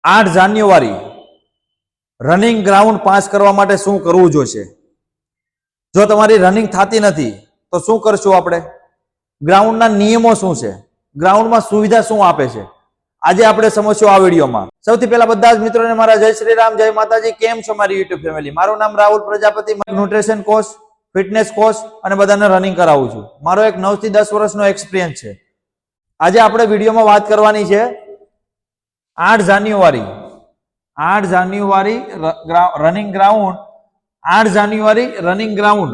8 જાન્યુઆરી running ground pass કરવા માટે શું કરવું જોઈશે? જો તમારી રનિંગ થતી નથી તો શું કરશું આપણે? ગ્રાઉન્ડના નિયમો શું છે? ગ્રાઉન્ડમાં સુવિધા શું આપે છે? આજે આપણે સમજશું આ વિડીયોમાં. સૌથી પહેલા બધા જ મિત્રોને મારા જય શ્રી રામ, જય માતાજી. કેમ છો મારી યુટ્યુબ ફેમિલી? મારું નામ Rahul Prajapati, nutrition coach, fitness coach અને બધાને રનિંગ કરાવું છું. મારો એક 9 થી 10 વર્ષનો એક્સપિરિયન્સ છે. આજે આપણે વિડીયોમાં વાત કરવાની છે 8 જાન્યુઆરી રનિંગ ગ્રાઉન્ડ 8 જાન્યુઆરી રનિંગ ગ્રાઉન્ડ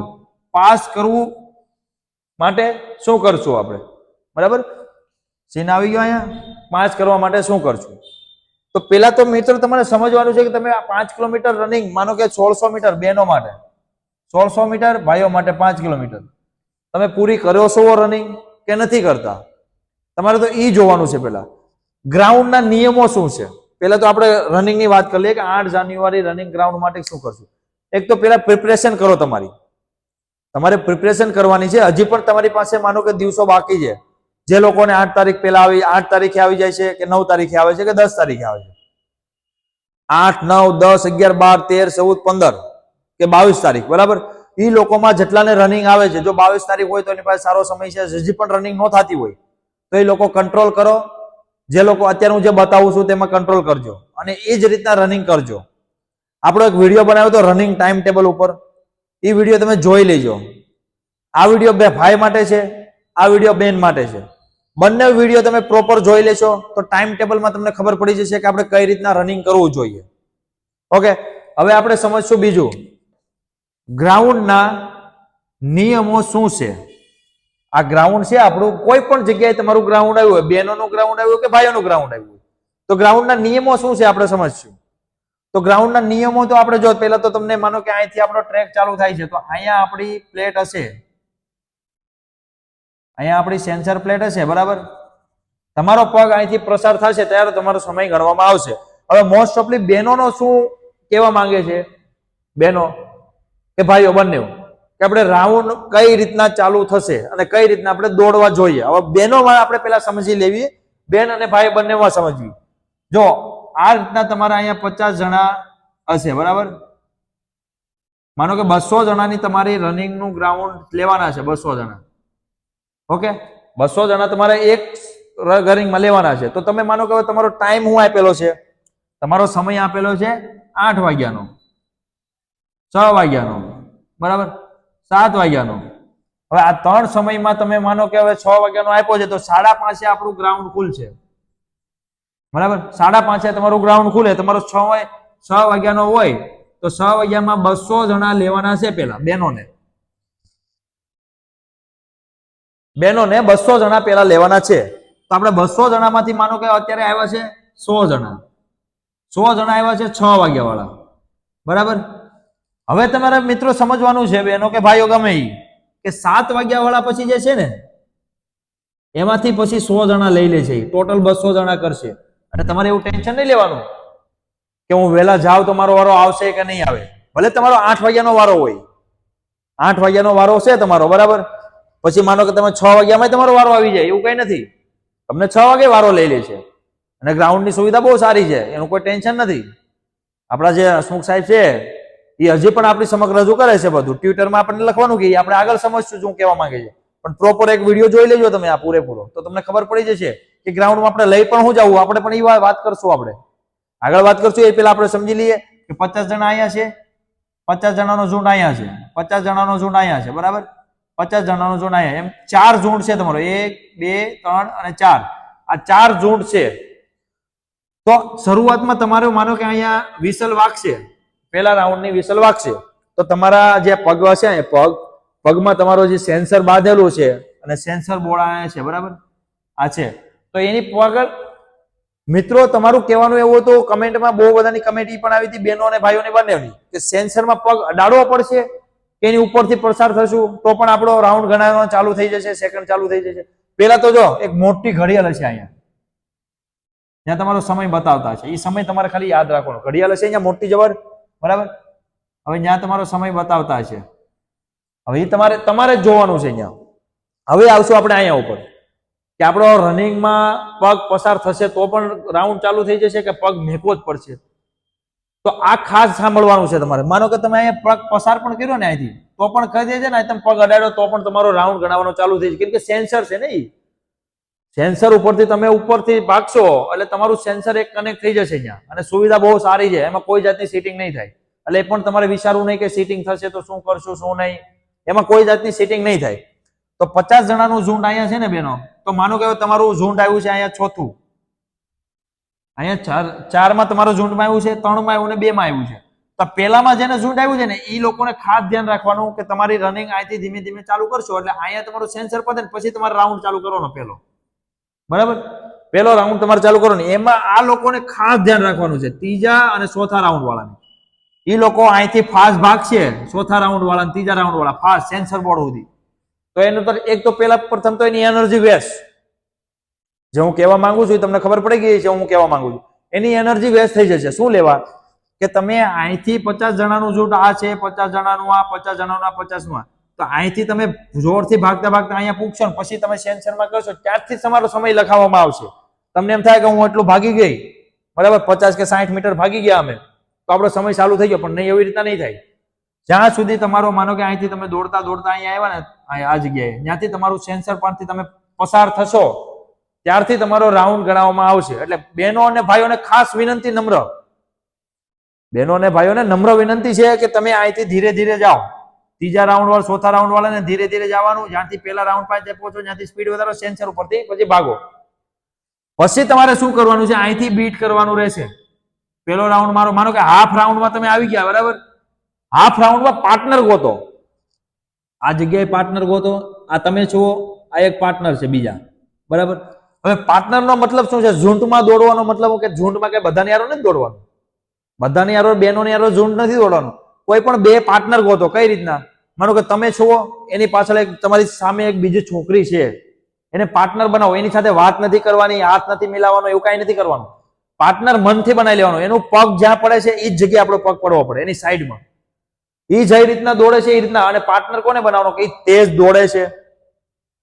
પાસ કરવું માટે શું કરશું આપણે? બરાબર, સીન આવી ગયો. અહીંયા પાસ કરવા માટે શું કરશું? તો પેલા તો મિત્રો તમારે સમજવાનું છે કે તમે 5 કિલોમીટર રનિંગ, માનો કે 1600 મીટર બહેનો માટે, 1600 મીટર ભાઈઓ માટે 5 કિલોમીટર તમે પૂરી કર્યો છો રનિંગ કે નથી કરતા? તમારે તો ઈ જોવાનું છે. પેલા ગ્રાઉન્ડના નિયમો શું છે? પેલા તો આપણે રનિંગ ની વાત કરી લઈએ કે 8 જાન્યુઆરી રનિંગ ગ્રાઉન્ડ માટે શું કરશું. એક તો પેલા પ્રિપરેશન કરો. તમારે પ્રિપરેશન કરવાની છે. હજી પણ તમારી પાસે માનો કે દિવસો બાકી છે. જે લોકોને 8 તારીખ પહેલા 8 તારીખે આવી જાય છે કે 9 તારીખે આવે છે કે 10 તારીખે આવે છે, 8, 9, 10, 11, 12, 13, 14, 15 કે 22 તારીખ, બરાબર. એ લોકોમાં જેટલાને રનિંગ આવે છે, જો 22 તારીખ હોય તો એની પાસે સારો સમય છે. હજી પણ રનિંગ ન થતી હોય તો એ લોકો કંટ્રોલ કરો. જે લોકો અત્યારે હું જે બતાવું છું તેમાં કંટ્રોલ કરજો અને એ જ રીતના રનિંગ કરજો. આપણો એક વિડીયો બનાવ્યો હતો રનિંગ ટાઈમ ટેબલ ઉપર, એ વિડીયો તમે જોઈ લેજો. આ વિડીયો બે ભાઈ માટે છે, આ વિડીયો બેન માટે છે. બંને વિડીયો તમે પ્રોપર જોઈ લેશો તો ટાઈમ ટેબલમાં તમને ખબર પડી જશે કે આપણે કઈ રીતના રનિંગ કરવું જોઈએ. ઓકે, હવે આપણે સમજશું બીજું, ગ્રાઉન્ડના નિયમો શું છે. આ ગ્રાઉન્ડ છે આપણું, કોઈ પણ જગ્યાએ તમારું ગ્રાઉન્ડ આવ્યું હોય, બહેનોનું ગ્રાઉન્ડ આવ્યું કે ભાઈઓનું ગ્રાઉન્ડ આવ્યું હોય, તો ગ્રાઉન્ડના નિયમો શું છે આપણે સમજશું. તો ગ્રાઉન્ડના નિયમો તો આપણે જો પહેલા તો તમને માનો કે અહીંથી આપણો ટ્રેક ચાલુ થાય છે, તો અહીંયા આપણી પ્લેટ હશે, અહીંયા આપણી સેન્સર પ્લેટ હશે, બરાબર. તમારો પગ અહીંથી પ્રસાર થશે ત્યારે તમારો સમય ગણવામાં આવશે. હવે મોસ્ટ ઓફલી બહેનોનો શું કહેવા માંગે છે, બહેનો કે ભાઈઓ બંને, કે આપણે રાઉન્ડ કઈ રીતના ચાલુ થશે અને કઈ રીતના આપણે દોડવા જોઈએ. હવે બહેનોમાં આપણે પેલા સમજી લેવી, બેન અને ભાઈ બંનેમાં સમજવી. જો આ રીતના તમારા અહીંયા 50 જણા હશે, બરાબર. માનો કે 200 જણાની તમારી રનિંગનું ગ્રાઉન્ડ લેવાના છે, 200 જણા. ઓકે, 200 જણા તમારે એક રનિંગમાં લેવાના છે. તો તમે માનો કે હવે તમારો ટાઈમ હું આપેલો છે, તમારો સમય આપેલો છે 8 વાગ્યાનો, 6 વાગ્યાનો, બરાબર, 7 વાગ્યાનો. હવે આ 3 સમયમાં તમે માનો કે હવે 6 વાગ્યાનો આપ્યો છે તો 5:30 આપણું ગ્રાઉન્ડ ખુલશે, બરાબર. 5:30 તમારું ગ્રાઉન્ડ ખુલે, તમારો 6 વાગ્યાનો હોય તો 6 વાગ્યામાં 200 જણા લેવાના છે. પેલા બહેનોને 200 જણા પેલા લેવાના છે. તો આપણે 200 જણામાંથી માનો કે અત્યારે આવ્યા છે 100 જણા, 100 જણા આવ્યા છે 6 વાગ્યા વાળા, બરાબર. હવે તમારા મિત્રો સમજવાનું છે, બહેનો કે ભાઈઓ ગમે એ, કે 7 વાગ્યા વાળા પછી જે છે ને એમાંથી પછી 100 જણા લઈ લે છે, ટોટલ 200 જણા કરશે. અને તમારે એવું ટેન્શન નહીં લેવાનું કે હું વહેલા જાઉં તો મારો વારો આવશે કે નહીં આવે. ભલે તમારો 8 વાગ્યાનો વારો હોય, 8 વાગ્યાનો વારો છે તમારો, બરાબર. પછી માનો કે તમે 6 વાગ્યામાં તમારો વારો આવી જાય, એવું કઈ નથી. તમને 6 વાગે વારો લઈ લે છે. અને ગ્રાઉન્ડની સુવિધા બહુ સારી છે, એનું કોઈ ટેન્શન નથી. આપણા જે હસમુખ સાહેબ છે એ હજી પણ આપણી સમગ્ર રજૂ કરે છે બધું. ટ્વિટરમાં આપણને લખવાનું કે આપણે આગળ સમજશું શું કહેવા માંગે છે. પણ પ્રોપર એક વિડીયો જોઈ લેજો તમે આ પૂરેપૂરો, તો તમને ખબર પડી જશે કે ગ્રાઉન્ડમાં આપણે લઈ પણ હું જવું. આપણે પણ એ વાત કરશું, આપણે આગળ વાત કરશું. એ પેલા આપણે સમજી લઈએ કે 50 જણા અહીંયા છે, 50 જણાનો ઝુંડ અહીંયા છે, 50 જણાનો ઝુંડ અહીંયા છે, બરાબર. 50 જણાનો ઝુંડ અહીંયા, એમ 4 ઝુંડ છે તમારો, 1, 2, 3 અને 4. આ 4 ઝુંડ છે. તો શરૂઆતમાં તમારે માનો કે અહીંયા વિસલ વાગશે, પહેલા રાઉન્ડની વિસલ વાગશે, તો તમારા જે પગ હશે ને પગમાં તમારો જે સેન્સર બાંધેલું છે અને સેન્સર બોર્ડ અહીંયા છે, બરાબર, આ છે. તો એની પગ મિત્રો તમારું કહેવાનું એવું હતું, કમેન્ટમાં બહુ બધાની કમેન્ટ પણ આવી હતી બહેનો અને ભાઈઓને બંનેની, કે સેન્સરમાં પગ અડાડવો પડશે કે એની ઉપરથી પ્રસાર થશું તો પણ આપણો રાઉન્ડ ગણાવવાનો ચાલુ થઈ જશે, સેકન્ડ ચાલુ થઈ જશે. પેલા તો જો એક મોટી ઘડિયાળ હશે અહીંયા, જ્યાં તમારો સમય બતાવતા છે. એ સમય તમારે ખાલી યાદ રાખવાનો. ઘડિયાળ હશે અહીંયા મોટી જબર, બરાબર. હવે જ્યાં તમારો સમય બતાવતા છે, હવે એ તમારે જ જોવાનું છે અહીંયા. હવે આવશું આપણે અહીંયા ઉપર. કે આપણો રનિંગમાં પગ પસાર થશે તો પણ રાઉન્ડ ચાલુ થઈ જશે કે પગ મેકવો જ પડશે? તો આ ખાસ સાંભળવાનું છે તમારે. માનો કે તમે અહીંયા પગ પસાર પણ કર્યો ને અહીંથી તો પણ કહી દેજે ને, તમે પગ અડાડો તો પણ તમારો રાઉન્ડ ગણાવવાનો ચાલુ થઈ જાય, કેમ કે સેન્સર છે ને. સેન્સર ઉપરથી તમે ઉપરથી ભાગશો એટલે તમારું સેન્સર એક કનેક્ટ થઈ જશે ત્યાં, અને સુવિધા બહુ સારી છે, એમાં કોઈ જાતની સીટિંગ નહીં થાય. એટલે એ પણ તમારે વિચારવું નહીં કે સીટિંગ થશે તો શું કરશું શું નહીં, એમાં કોઈ જાતની સીટિંગ નહીં થાય. તો 50 જણાનું ઝુંડ અહીંયા છે ને બેનો, તો માનો કે તમારું ઝુંડ આવ્યું છે અહીંયા ચોથું, અહીંયા ચારમાં તમારું ઝુંડમાં આવ્યું છે, 3માં આવ્યું ને 2માં આવ્યું છે. તો પેલામાં જેને ઝુંડ આવ્યું છે ને એ લોકોને ખાસ ધ્યાન રાખવાનું કે તમારી રનિંગ અહીંથી ધીમે ધીમે ચાલુ કરશો એટલે અહીંયા તમારું સેન્સર પતે ને પછી તમારે રાઉન્ડ ચાલુ કરવાનો પેલો, બરાબર? પેલો રાઉન્ડ તમારે ચાલુ કરો ને, એમાં આ લોકોને ખાસ ધ્યાન રાખવાનું છે, ત્રીજા અને ચોથા રાઉન્ડ વાળાને. એ લોકો અહીંથી ફાસ્ટ ભાગશે, ચોથા રાઉન્ડ વાળા ત્રીજા રાઉન્ડ વાળા ફાસ્ટ સેન્સર બોર્ડ સુધી. તો એનું તો એક તો પેલા પ્રથમ તો એની એનર્જી વેસ્ટ, જે હું કહેવા માંગુ છું તમને ખબર પડી ગઈ છે હું કહેવા માંગુ છું, એની એનર્જી વેસ્ટ થઈ જશે. શું લેવા કે તમે અહીંથી 50 જણાનું ઝુંડ આ છે, 50 જણાનું આ, 50 જણાનું આ, 50 નું આ, તો અહીંથી તમે જોરથી ભાગતા ભાગતા અહીંયા પૂછશો ને પછી તમે સેન્સરમાં કરશો ત્યારથી તમારો સમય લખાવવામાં આવશે. તમને એમ થાય કે હું એટલું ભાગી ગઈ, બરાબર, 50 કે 60 મીટર ભાગી ગયા અમે, તો આપણો સમય ચાલુ થઈ ગયો, પણ નહીં, એવી રીતના નહીં થાય. જ્યાં સુધી તમારો માનો કે અહીંથી તમે દોડતા દોડતા અહીંયા આવ્યા ને આ જગ્યાએ, ત્યાંથી તમારું સેન્સર પરથી તમે પસાર થશો ત્યારથી તમારો રાઉન્ડ ગણાવવામાં આવશે. એટલે બહેનો અને ભાઈઓને ખાસ વિનંતી, બહેનો અને ભાઈઓને નમ્ર વિનંતી છે કે તમે અહીંથી ધીરે ધીરે જાઓ. ત્રીજા રાઉન્ડ વાળા ચોથા રાઉન્ડ વાળાને ધીરે ધીરે જવાનું, જ્યાંથી પેલા રાઉન્ડ પાસે પહોંચો ત્યાંથી સ્પીડ વધારો, સેન્સર ઉપરથી પછી ભાગો. પછી તમારે શું કરવાનું છે, અહીંથી બીટ કરવાનું રહેશે. પેલો રાઉન્ડ મારો, માનો કે હાફ રાઉન્ડમાં તમે આવી ગયા, બરાબર, હાફ રાઉન્ડમાં પાર્ટનર ગોતો, આ જગ્યાએ પાર્ટનર ગોતો, આ તમે છો, આ એક પાર્ટનર છે બીજા, બરાબર. હવે પાર્ટનરનો મતલબ શું છે? ઝુંડમાં દોડવાનો મતલબ કે ઝુંડમાં કે બધાની યારો નથી દોડવાનું, બધાની યારો બેનોની યારો ઝુંડ નથી દોડવાનું, કોઈ પણ બે પાર્ટનર ગોતો. કઈ રીતના? માનો કે તમે છો, એની પાછળ એક તમારી સામે એક બીજી છોકરી છે, એને પાર્ટનર બનાવો. એની સાથે વાત નથી કરવાની, હાથ નથી મિલાવવાનો, એવું કઈ નથી કરવાનું. પાર્ટનર મનથી બનાવી લેવાનું. એનું પગ જ્યાં પડે છે એ જ જગ્યાએ આપણો પગ પડવો પડે, એની સાઈડમાં. એ જે રીતના દોડે છે એ રીતના. અને પાર્ટનર કોને બનાવવાનો કે તેજ દોડે છે,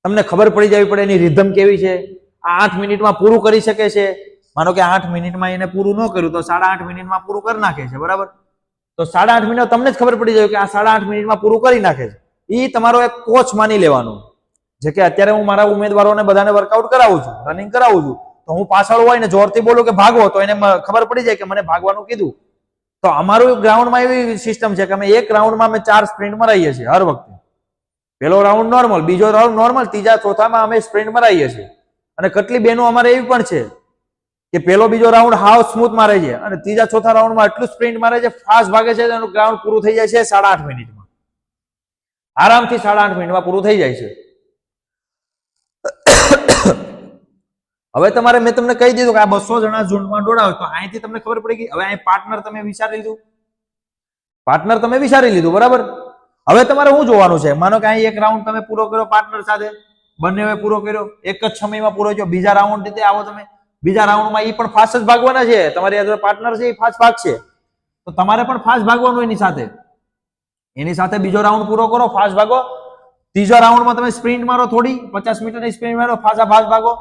તમને ખબર પડી જવી પડે એની રિધમ કેવી છે, આ 8 મિનિટમાં પૂરું કરી શકે છે. માનો કે 8 મિનિટમાં એને પૂરું ન કર્યું તો 8.5 મિનિટમાં પૂરું કરી નાખે છે, બરાબર. તો 8.5 મિનિટ તમને જ ખબર પડી જાય કે આ 8.5 મિનિટમાં પૂરું કરી નાખે છે. એ તમારો એક કોચ માની લેવાનો. જે કે અત્યારે હું મારા ઉમેદવારોને બધાને વર્કઆઉટ કરાવું છું, રનિંગ કરાવું છું, તો હું પાછળ હોય ને જોરથી બોલું કે ભાગો, તો એને ખબર પડી જાય કે મને ભાગવાનું કીધું. તો અમારું ગ્રાઉન્ડમાં એવી સિસ્ટમ છે કે અમે એક રાઉન્ડમાં અમે 4 સ્પ્રિન્ટ મરાઈએ છીએ હર વખતે. પેલો રાઉન્ડ નોર્મલ, બીજો રાઉન્ડ નોર્મલ, ત્રીજા ચોથામાં અમે સ્પ્રિન્ટ મરાઈએ છીએ. અને કેટલી બહેનો અમારે એવી પણ છે કે પેલો બીજો રાઉન્ડ હાવ સ્મૂથ મારે છે અને ત્રીજા ચોથા રાઉન્ડમાં એટલું સ્પ્રિન્ટ મારે છે, ફાસ્ટ ભાગે છે, એનું ગ્રાઉન્ડ પૂરું થઈ જાય છે 8.5 મિનિટમાં, આરામથી 8.5 મિનિટમાં પૂરું થઈ જાય છે. હવે તમારે મેં તમને કહી દીધું કે આ 200 જણા ઝુંડમાં દોડાવે, તો અહીંથી તમને ખબર પડી ગઈ. હવે અહીં પાર્ટનર તમે વિચારી લીધું, પાર્ટનર તમે વિચારી લીધું, બરાબર. હવે તમારે શું જોવાનું છે? માનો કે અહીં એક રાઉન્ડ તમે પૂરો કર્યો પાર્ટનર સાથે, બંને પૂરો કર્યો, એક જ સમયમાં પૂરો થયો. બીજા રાઉન્ડ રીતે આવો તમે, બીજા રાઉન્ડમાં એ પણ ફાસ્ટ જ ભાગવાના છે, તમારી આગળ પાર્ટનર છે એ ફાસ્ટ ભાગશે, તો તમારે પણ ફાસ્ટ ભાગવાનું એની સાથે બીજો રાઉન્ડ પૂરો કરો, ફાસ્ટ ભાગો. ત્રીજા રાઉન્ડમાં તમે સ્પ્રિન્ટ મારો, થોડી 50 મીટરની સ્પ્રિન્ટ મારો, ફાસ્ટ ભાગો.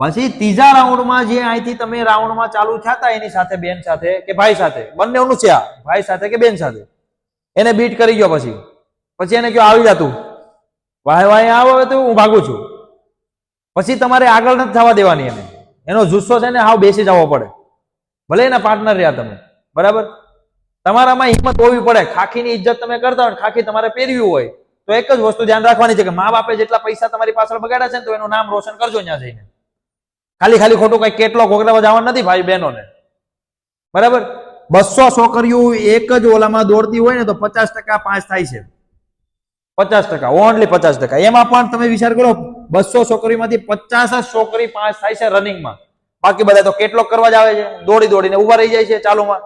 પછી ત્રીજા રાઉન્ડમાં જે અહીંથી તમે રાઉન્ડમાં ચાલુ થયા એની સાથે, બેન સાથે કે ભાઈ સાથે, બંનેનું છે, ભાઈ સાથે કે બેન સાથે, એને બીટ કરી ગયો. પછી એને કયો આવી જાતું, વાય આવો, હવે તો હું ભાગું છું. પછી તમારે આગળ નથી થવા દેવાની એને, એનો જુસ્સો છે ને હાવ બેસી જવો પડે, ભલે એના પાર્ટનર રહ્યા તમે, બરાબર. તમારામાં હિંમત હોવી પડે. ખાખીની ઇજ્જત તમે કરતા હોય, ખાખી તમારે પહેરવી હોય તો એક જ વસ્તુ ધ્યાન રાખવાની છે કે મા બાપે જેટલા પૈસા તમારી પાછળ બગાડ્યા છે ને, તો એનું નામ રોશન કરજો ત્યાં જઈને. ખાલી ખોટું કઈ કેટલો ઘોઘરાવા જવાનું નથી ભાઈ બહેનોને, બરાબર. 200 છોકરીઓ એક જ ઓલામાં દોડતી હોય ને તો 50% પાસ થાય છે, 50%, ઓનલી 50%. એમાં પણ તમે વિચાર કરો, 200 છોકરીમાંથી 50 જ છોકરી પાસ થાય છે રનિંગમાં, બાકી બધા તો કેટલો કરવા જ આવે છે, દોડી દોડીને ઉભા રહી જાય છે ચાલુમાં.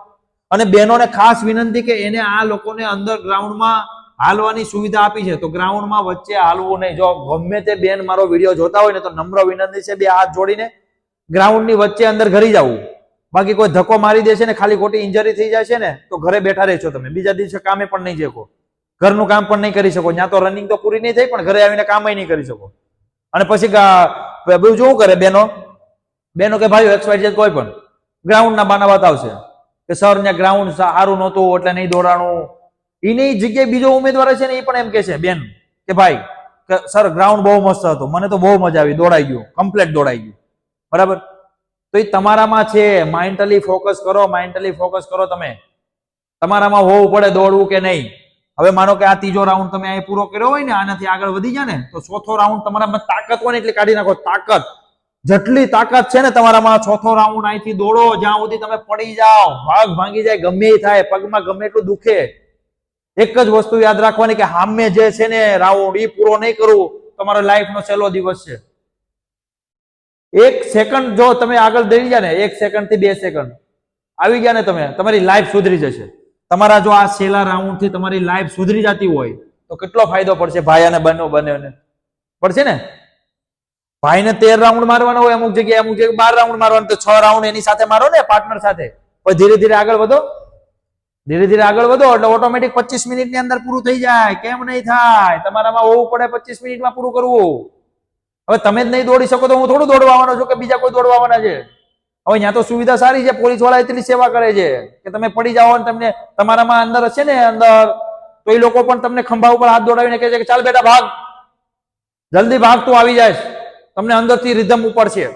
અને બહેનોને ખાસ વિનંતી કે એને આ લોકોને અંદર ગ્રાઉન્ડમાં હાલવાની સુવિધા આપી છે, તો ગ્રાઉન્ડમાં વચ્ચે હાલવું નહીં. જો ગમે તે બેન મારો વિડીયો જોતા હોય ને તો નમ્ર વિનંતી છે, બે હાથ જોડીને ગ્રાઉન્ડની વચ્ચે અંદર ઘરી જવું. બાકી કોઈ ધક્કો મારી દેશે ને ખાલી ખોટી ઇન્જરી થઈ જાય છે ને તો ઘરે બેઠા રહેશો તમે, બીજા દિવસે કામે પણ નહીં શકો, ઘરનું કામ પણ નહીં કરી શકો. ત્યાં તો રનિંગ તો પૂરી નહીં થઈ, પણ ઘરે આવીને કામ નહીં કરી શકો. અને પછી બધું શું કરે બેનો કે ભાઈ XYZ કોઈ પણ ગ્રાઉન્ડના બાના બતાવશે કે સર ને ગ્રાઉન્ડ સારું નહોતું એટલે નહીં દોડાણું. એની જગ્યાએ બીજો ઉમેદવાર છે ને એ પણ એમ કે છે બેન કે ભાઈ કે સર ગ્રાઉન્ડ બહુ મસ્ત હતું, મને તો બહુ મજા આવી, દોડાઈ ગયું, કમ્પ્લીટ દોડાઈ ગયું. બરાબર, તો એ તમારામાં છે. માઇન્ટલી ફોકસ કરો તમે. તમારામાં હોવું પડે દોડવું કે નહીં. હવે માનો કે આ ત્રીજો રાઉન્ડ તમે અહીં પૂરો કર્યો હોય ને, આનાથી આગળ વધી જાય ને, તો ચોથો રાઉન્ડ તમારામાં તાકાત હોય ને એટલે કાઢી નાખો. તાકાત જેટલી તાકાત છે ને તમારામાં, ચોથો રાઉન્ડ અહીંથી દોડો જ્યાં સુધી તમે પડી જાઓ, ભાગ ભાંગી જાય, ગમે એ થાય, પગમાં ગમે એટલું દુખે. એક જ વસ્તુ યાદ રાખવાની કે સામે જે છે ને રાઉન્ડ એ પૂરો નહીં કરવું, તમારા લાઈફનો છેલ્લો દિવસ છે. 1 સેકન્ડ જો તમે આગળ દઈ ગયા ને, 1 સેકન્ડ થી 2 સેકન્ડ આવી ગયા ને, તમારી લાઈફ સુધરી જશે. તમારા જો આ છેલ્લા રાઉન્ડ થી તમારી લાઈફ સુધરી જતી હોય તો કેટલો ફાયદો પડશે ભાઈ અને બંને પડશે ને. ભાઈને 13 રાઉન્ડ મારવાનો હોય અમુક જગ્યાએ 12 રાઉન્ડ મારવાનો, તો 6 રાઉન્ડ એની સાથે મારો ને, પાર્ટનર સાથે. પછી ધીરે ધીરે આગળ વધો એટલે ઓટોમેટિક 25 મિનિટની અંદર પૂરું થઈ જાય. કેમ નહીં થાય? તમારામાં હોવું પડે 25 મિનિટમાં પૂરું કરવું. હવે તમે જ નહીં દોડી શકો તો હું થોડું દોડવા આવવાનો છું કે બીજા કોઈ દોડવા આવવાના છે? હવે ત્યાં તો સુવિધા સારી છે, પોલીસ વાળા એટલી સેવા કરે છે કે તમે પડી જાઓ ને તમને તમારામાં અંદર હશે ને અંદર, તો એ લોકો પણ તમને ખંભા ઉપર હાથ દોડાવીને કહે છે કે ચાલ બેટા ભાગ, જલ્દી ભાગ, તું આવી જાય. તમને અંદરથી રિધમ ઉપડશે,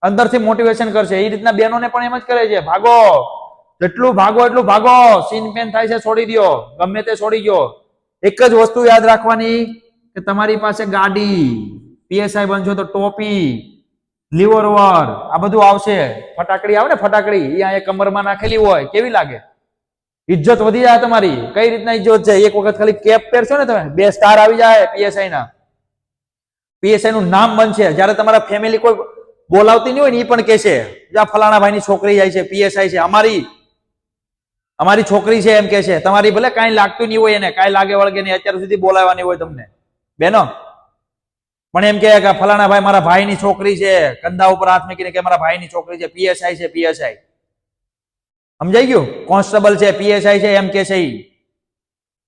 અંદરથી મોટિવેશન કરશે. એ રીતના બહેનોને પણ એમ જ કરે છે, ભાગો, જેટલું ભાગો એટલું ભાગો. સીન પેન થાય છે છોડી દો, ગમે તે છોડી દો. એક જ વસ્તુ યાદ રાખવાની કે તમારી પાસે ગાડી, PSI બનશો તો ટોપી, લીવર ઓવર, આ બધું આવશે. ફટાકડી આવે ને, ફટાકડી એ અહીંયા કમરમાં નાખેલી હોય, કેવી લાગે? ઇજ્જત વધી જાય તમારી. કઈ રીતના ઇજ્જત છે? એક વખત ખાલી કેપ પહેરશો ને તમે, 2 સ્ટાર આવી જાય PSI નું નામ બનશે. જયારે તમારા ફેમિલી કોઈ બોલાવતી નહીં હોય ને, એ પણ કહેશે જ્યાં ફલાણા ભાઈની છોકરી જાય છે, PSI છે, અમારી છોકરી છે, એમ કે છે. તમારી ભલે કાંઈ લાગતું નહીં હોય, એને કાંઈ લાગે વળગે નહીં, અત્યાર સુધી બોલાવવાની હોય તમને બેનો, પણ એમ કે ફલાણા ભાઈ મારા ભાઈની છોકરી છે, કંધા ઉપર હાથ મૂકીને કે મારા ભાઈની છોકરી છે, PSI છે, PSI. સમજાઈ ગયું? કોન્સ્ટેબલ છે, PSI છે, એમ કે છે.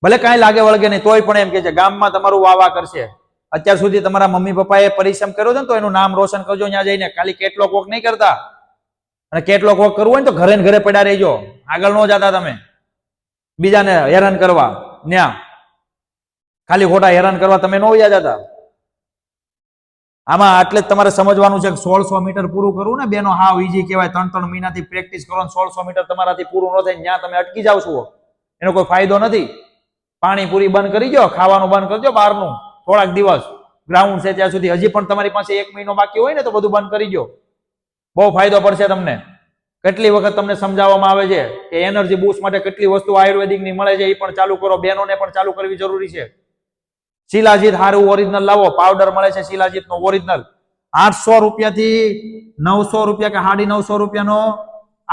ભલે કાંઈ લાગે વળગે નહીં, તોય પણ એમ કે છે. ગામમાં તમારું વાવા કરશે. અત્યાર સુધી તમારા મમ્મી પપ્પાએ પરિશ્રમ કર્યો છે ને, તો એનું નામ રોશન કરજો ત્યાં જઈને. ખાલી કેટલોક વોક નહીં કરતા. અને કેટલોક વોક કરવું હોય ને તો ઘરે ને ઘરે પડ્યા રહેજો. આગળ ન જતા તમે બીજાને હેરાન કરવા. ન્યા ખાલી ખોટા હેરાન કરવા તમે ન વયા જતા. આમાં એટલે જ તમારે સમજવાનું છે કે 1600 મીટર પૂરું કરવું ને બેનો, હાવ ઈઝી કહેવાય. 3 મહિનાથી પ્રેક્ટિસ કરો, 1600 મીટર તમારાથી પૂરું ન થાય ત્યાં તમે અટકી જાવ છો, એનો કોઈ ફાયદો નથી. પાણીપુરી બંધ કરી દો, ખાવાનું બંધ કરજો બહારનું થોડાક દિવસ. ગ્રાઉન્ડ છે ત્યાં સુધી. હજી પણ તમારી પાસે 1 મહિનો બાકી હોય ને તો બધું બંધ કરી દો, બહુ ફાયદો પડશે તમને. કેટલી વખત તમને સમજાવવામાં આવે છે કે એનર્જી બૂસ્ટ માટે કેટલી વસ્તુ આયુર્વેદિકની મળે છે, એ પણ ચાલુ કરો. બહેનોને પણ ચાલુ કરવી જરૂરી છે. શિલાજીત હારું ઓરિજિનલ લાવો, પાવડર મળે છે શિલાજીત નો ઓરિજિનલ. 800 રૂપિયાથી 900 રૂપિયા કે 950 રૂપિયાનો